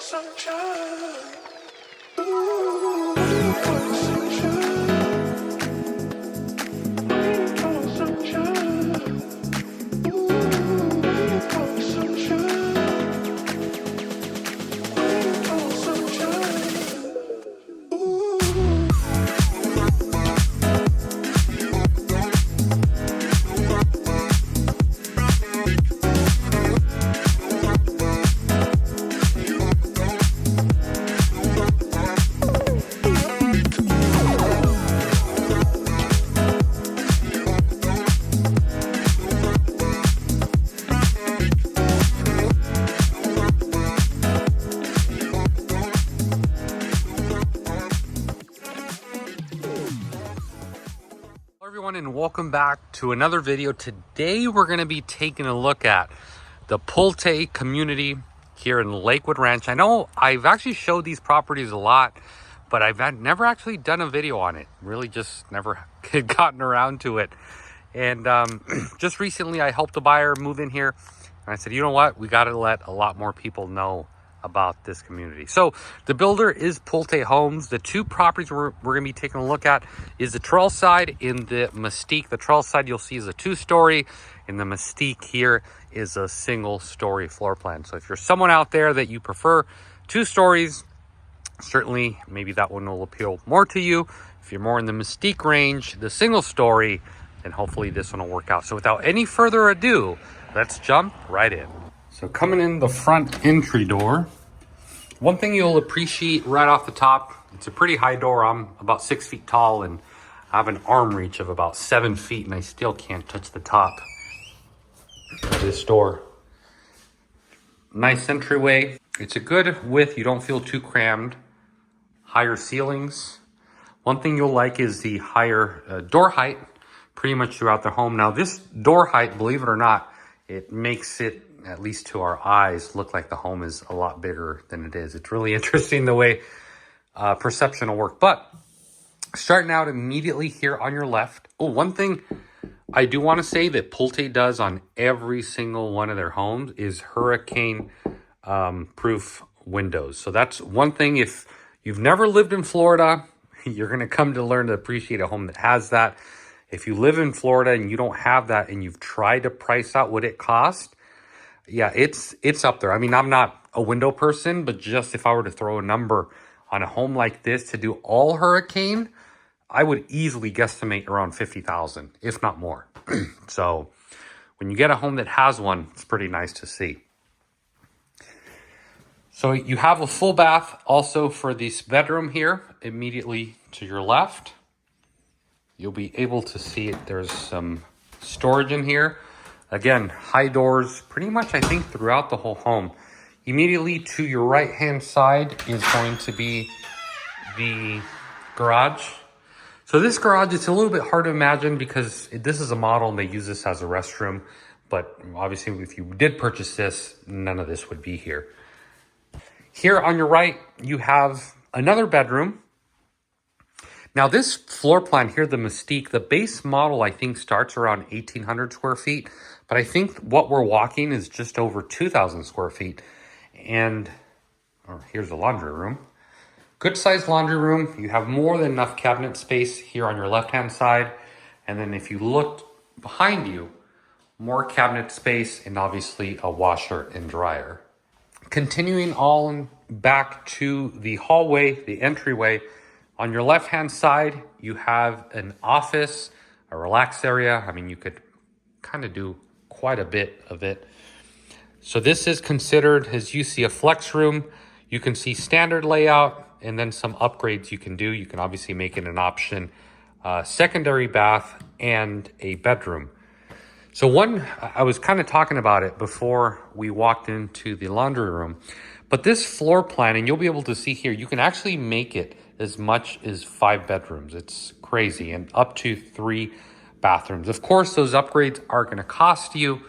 sunshine. Ooh, waiting for the sunshine. Waiting for the sunshine. Ooh, waiting for the sunshine. Waiting for the sunshine. Ooh. Hello everyone and welcome back to another video. Today we're going to be taking a look at the Pulte community here in Lakewood Ranch. I know I've actually showed these properties a lot, but I've never actually done a video on it. Really just never gotten around to it. And just recently I helped a buyer move in here and I said, you know what, we got to let a lot more people know about this community. So the builder is Pulte Homes. The two properties we're going to be taking a look at is the Trailside in the Mystique. The Trailside you'll see is a 2-story, and the Mystique here is a single-story floor plan. So if you're someone out there that you prefer 2 stories, certainly maybe that one will appeal more to you. If you're more in the Mystique range, the single-story, then hopefully this one will work out. So without any further ado, let's jump right in. So coming in the front entry door, one thing you'll appreciate right off the top, it's a pretty high door. I'm about 6 feet tall and I have an arm reach of about 7 feet and I still can't touch the top of this door. Nice entryway. It's a good width. You don't feel too crammed. Higher ceilings. One thing you'll like is the higher door height pretty much throughout the home. Now this door height, believe it or not, it makes it, at least to our eyes, look like the home is a lot bigger than it is. It's really interesting the way perception will work. But starting out immediately here on your left. Oh, one thing I do want to say that Pulte does on every single one of their homes is hurricane proof windows. So that's one thing. If you've never lived in Florida, you're going to come to learn to appreciate a home that has that. If you live in Florida and you don't have that and you've tried to price out what it costs, yeah, it's up there. I mean, I'm not a window person, but just if I were to throw a number on a home like this to do all hurricane, I would easily guesstimate around $50,000, if not more. So when you get a home that has one, it's pretty nice to see. So you have a full bath also for this bedroom here, immediately to your left. You'll be able to see it. There's some storage in here. Again, high doors pretty much, I think, throughout the whole home. Immediately to your right-hand side is going to be the garage. So this garage, it's a little bit hard to imagine because this is a model and they use this as a restroom. But obviously, if you did purchase this, none of this would be here. Here on your right, you have another bedroom. Now this floor plan here, the Mystique, the base model I think starts around 1,800 square feet, but I think what we're walking is just over 2,000 square feet. And here's the laundry room. Good sized laundry room. You have more than enough cabinet space here on your left-hand side. And then if you look behind you, more cabinet space and obviously a washer and dryer. Continuing on back to the hallway, the entryway, on your left-hand side, you have an office, a relax area. I mean, you could kind of do quite a bit of it. So this is considered, as you see, a flex room. You can see standard layout and then some upgrades you can do. You can obviously make it an option, secondary bath and a bedroom. So I was kind of talking about it before we walked into the laundry room, but this floor plan, and you'll be able to see here, you can actually make it as much as 5 bedrooms. It's crazy, and up to 3 bathrooms. Of course, those upgrades are going to cost you,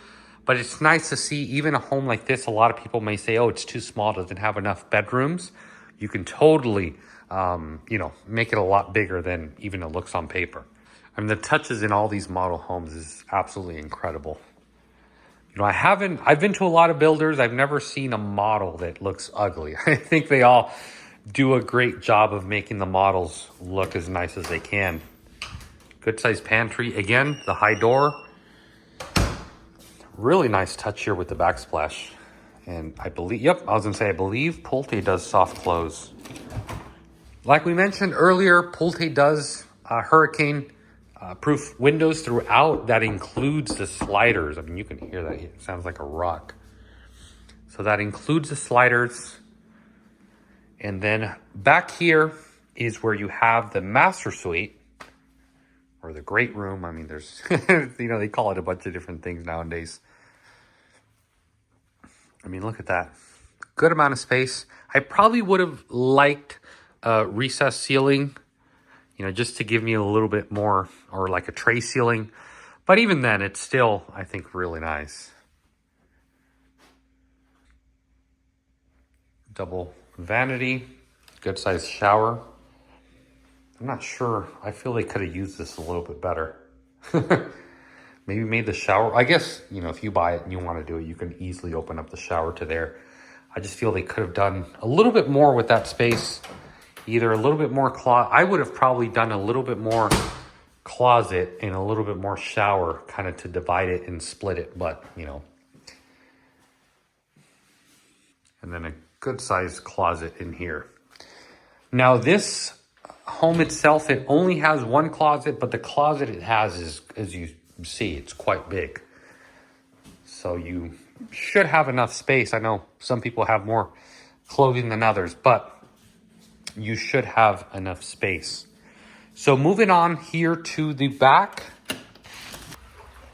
but it's nice to see even a home like this. A lot of people may say, oh, it's too small, doesn't have enough bedrooms. You can totally, make it a lot bigger than even it looks on paper. I mean, the touches in all these model homes is absolutely incredible. You know, I've been to a lot of builders. I've never seen a model that looks ugly. I think they all do a great job of making the models look as nice as they can. Good sized pantry. Again, the high door. Really nice touch here with the backsplash. And I believe, I believe Pulte does soft close. Like we mentioned earlier, Pulte does hurricane proof windows throughout. That includes the sliders. I mean, you can hear that. It sounds like a rock. So that includes the sliders. And then back here is where you have the master suite or the great room. I mean, there's, you know, they call it a bunch of different things nowadays. I mean, look at that. Good amount of space. I probably would have liked a recessed ceiling, you know, just to give me a little bit more, or like a tray ceiling. But even then, it's still, I think, really nice. Double vanity, good sized shower. I'm not sure. I feel they could have used this a little bit better. Maybe made the shower. I guess, you know, if you buy it and you want to do it, you can easily open up the shower to there. I just feel they could have done a little bit more with that space. Either a little bit more I would have probably done a little bit more closet and a little bit more shower, kind of to divide it and split it. But, you know. And then a good sized closet in here. Now this home itself, it only has one closet, but the closet it has is, as you see, it's quite big. So you should have enough space. I know some people have more clothing than others, but you should have enough space. So moving on here to the back.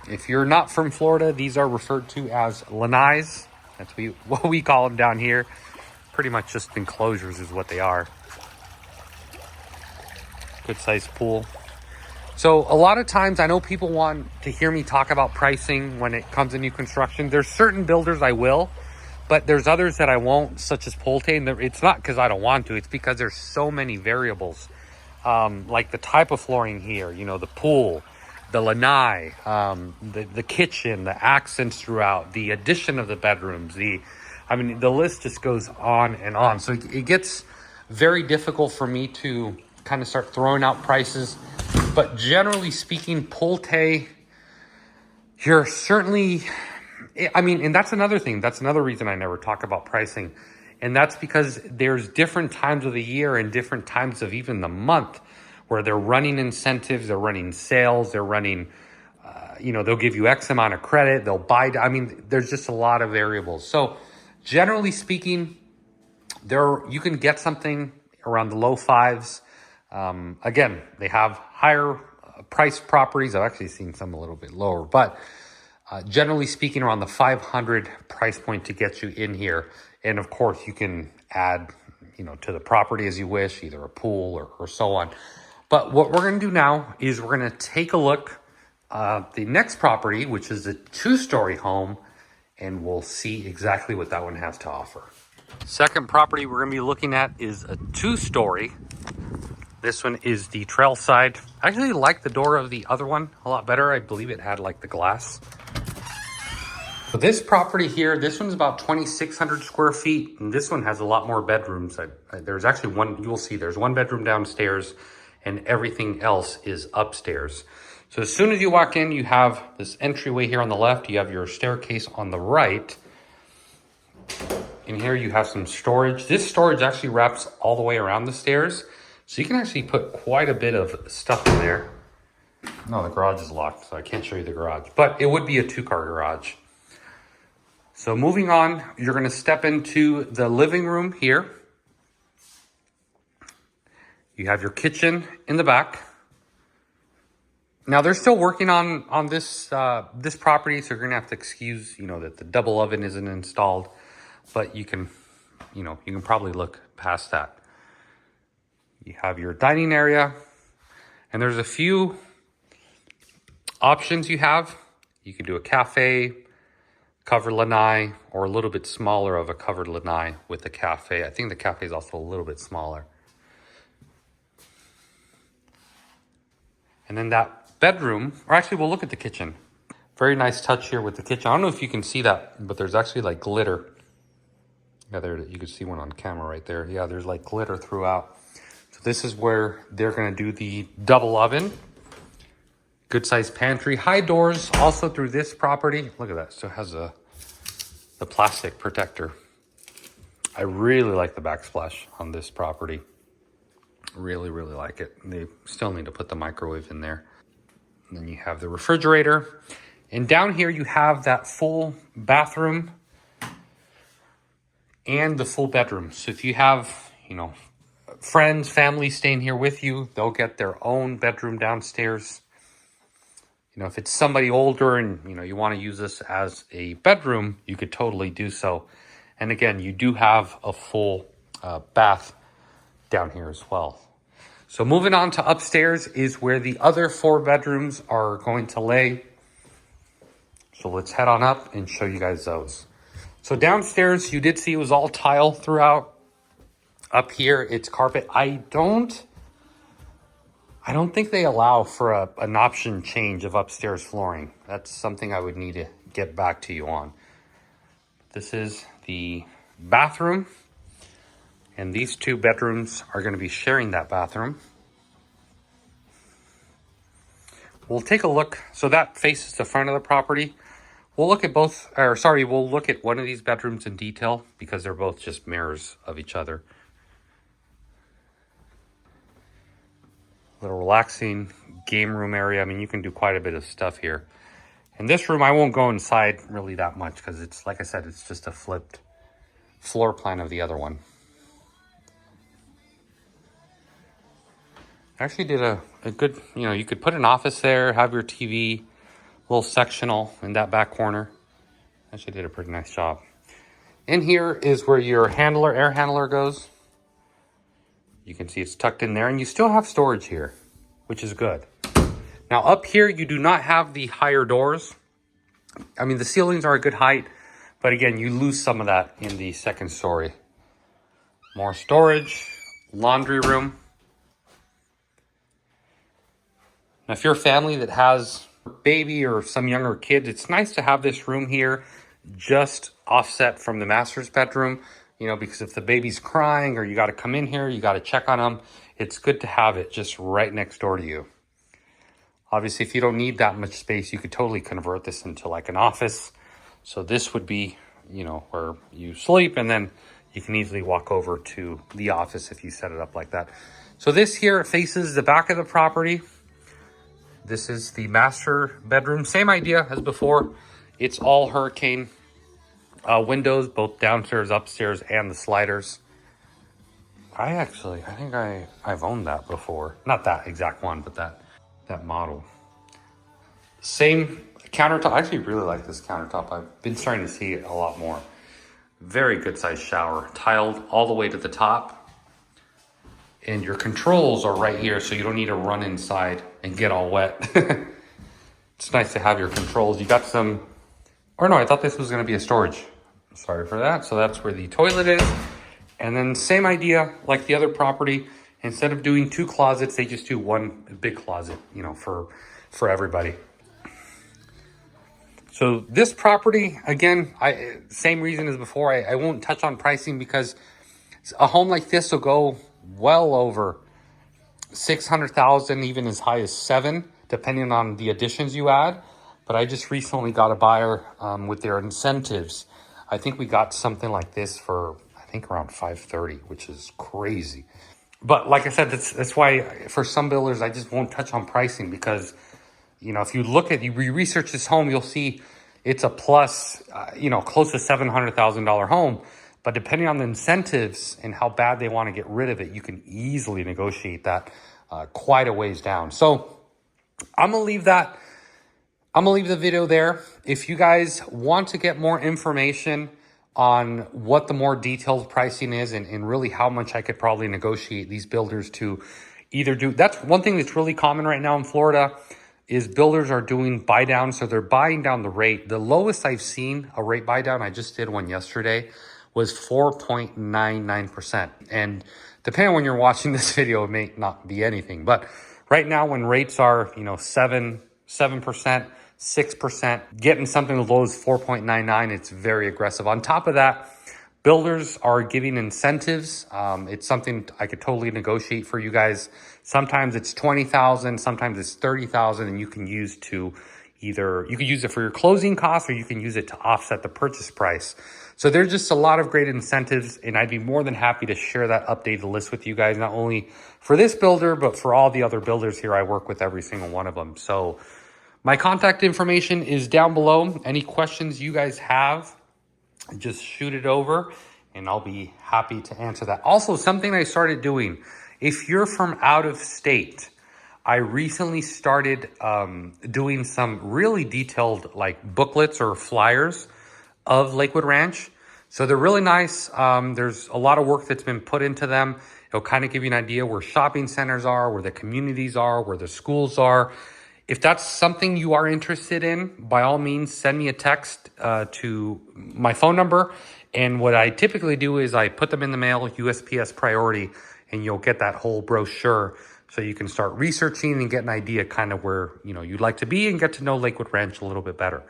If you're not from Florida, these are referred to as lanais. That's what we call them down here. Pretty much just enclosures is what they are. Good sized pool. So a lot of times I know people want to hear me talk about pricing when it comes to new construction. There's certain builders I will, but there's others that I won't, such as Pulte. And it's not because I don't want to, it's because there's so many variables. Like the type of flooring here, you know, the pool, the lanai, the kitchen, the accents throughout, the addition of the bedrooms, I mean, the list just goes on and on. So it gets very difficult for me to kind of start throwing out prices. But generally speaking, Pulte, you're certainly, I mean, and that's another thing. That's another reason I never talk about pricing. And that's because there's different times of the year and different times of even the month where they're running incentives, they're running sales, they're running, you know, they'll give you X amount of credit, they'll buy, I mean, there's just a lot of variables. So generally speaking, you can get something around the low fives. Again, they have higher priced properties. I've actually seen some a little bit lower, but generally speaking, around the 500 price point to get you in here. And of course, you can add, you know, to the property as you wish, either a pool or so on. But what we're going to do now is we're going to take a look at the next property, which is a 2-story home, and we'll see exactly what that one has to offer. Second property we're going to be looking at is a 2-story. This one is the Trailside. I actually like the door of the other one a lot better. I believe it had like the glass. So this property here, this one's about 2,600 square feet. And this one has a lot more bedrooms. There's actually one, you'll see there's one bedroom downstairs and everything else is upstairs. So as soon as you walk in, you have this entryway here on the left. You have your staircase on the right. In here you have some storage. This storage actually wraps all the way around the stairs. So you can actually put quite a bit of stuff in there. No, the garage is locked, so I can't show you the garage. But it would be a 2-car garage. So moving on, you're going to step into the living room here. You have your kitchen in the back. Now they're still working on this this property, so you're going to have to excuse, you know, that the double oven isn't installed. But you can, you know, you can probably look past that. You have your dining area, and there's a few options you have. You can do a cafe, covered lanai, or a little bit smaller of a covered lanai with the cafe. I think the cafe is also a little bit smaller. And then that bedroom, or actually we'll look at the kitchen. Very nice touch here with the kitchen. I don't know if you can see that, but there's actually like glitter. Yeah, there, you can see one on camera right there. Yeah, there's like glitter throughout. So this is where they're gonna do the double oven. Good sized pantry, high doors also through this property. Look at that, so it has the plastic protector. I really like the backsplash on this property. Really, really like it. They still need to put the microwave in there. And then you have the refrigerator. And down here you have that full bathroom and the full bedroom. So if you have, you know, friends, family staying here with you, they'll get their own bedroom downstairs. You know, if it's somebody older and, you know, you want to use this as a bedroom, you could totally do so. And again, you do have a full bath down here as well. So moving on to upstairs is where the other 4 bedrooms are going to lay. So let's head on up and show you guys those. So downstairs, you did see it was all tile throughout. Up here, it's carpet. I don't think they allow for an option change of upstairs flooring. That's something I would need to get back to you on. This is the bathroom. And these 2 bedrooms are going to be sharing that bathroom. We'll take a look. So that faces the front of the property. We'll look at we'll look at one of these bedrooms in detail because they're both just mirrors of each other. Little relaxing game room area. I mean, you can do quite a bit of stuff here. In this room, I won't go inside really that much because it's, like I said, it's just a flipped floor plan of the other one. Actually did a good, you know, you could put an office there, have your TV, little sectional in that back corner. Actually did a pretty nice job. In here is where your air handler goes. You can see it's tucked in there and you still have storage here, which is good. Now up here, you do not have the higher doors. I mean, the ceilings are a good height, but again, you lose some of that in the second story. More storage, laundry room. Now, if you're a family that has a baby or some younger kids, it's nice to have this room here just offset from the master's bedroom, you know, because if the baby's crying or you got to come in here, you got to check on them, it's good to have it just right next door to you. Obviously, if you don't need that much space, you could totally convert this into like an office. So this would be, you know, where you sleep and then you can easily walk over to the office if you set it up like that. So this here faces the back of the property. This is the master bedroom. Same idea as before. It's all hurricane windows, both downstairs, upstairs, and the sliders. I think I've owned that before. Not that exact one, but that model. Same countertop. I actually really like this countertop. I've been starting to see it a lot more. Very good sized shower. Tiled all the way to the top. And your controls are right here, so you don't need to run inside and get all wet. It's nice to have your controls. You got some, or no, I thought this was gonna be a storage. Sorry for that. So that's where the toilet is. And then same idea like the other property. Instead of doing 2 closets, they just do one big closet, you know, for everybody. So this property, again, same reason as before. I won't touch on pricing because a home like this will go well over 600,000, even as high as 7, depending on the additions you add. But I just recently got a buyer with their incentives. I think we got something like this for, I think around 530, which is crazy. But like I said, that's why for some builders, I just won't touch on pricing because, you know, if you research this home, you'll see it's a plus, you know, close to $700,000 home. But depending on the incentives and how bad they want to get rid of it, you can easily negotiate that quite a ways down. So I'm going to leave that. I'm going to leave the video there. If you guys want to get more information on what the more detailed pricing is and really how much I could probably negotiate these builders to either do. That's one thing that's really common right now in Florida is builders are doing buy down. So they're buying down the rate. The lowest I've seen a rate buy down, I just did one yesterday, was 4.99%. And depending on when you're watching this video, it may not be anything. But right now when rates are, you know, 7%, 6%. Getting something as low as 4.99, it's very aggressive. On top of that, builders are giving incentives. It's something I could totally negotiate for you guys. Sometimes it's 20,000, sometimes it's 30,000, and you can use to either, you can use it for your closing costs or you can use it to offset the purchase price. So there's just a lot of great incentives, and I'd be more than happy to share that updated list with you guys, not only for this builder, but for all the other builders here. I work with every single one of them. So my contact information is down below. Any questions you guys have, just shoot it over and I'll be happy to answer that. Also, something I started doing, if you're from out of state, I recently started doing some really detailed like booklets or flyers of Lakewood Ranch. So they're really nice. There's a lot of work that's been put into them. It'll kind of give you an idea where shopping centers are, where the communities are, where the schools are. If that's something you are interested in, by all means, send me a text to my phone number. And what I typically do is I put them in the mail, USPS priority, and you'll get that whole brochure so you can start researching and get an idea kind of where, you know, you'd like to be and get to know Lakewood Ranch a little bit better.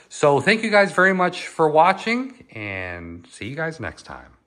So thank you guys very much for watching, and see you guys next time.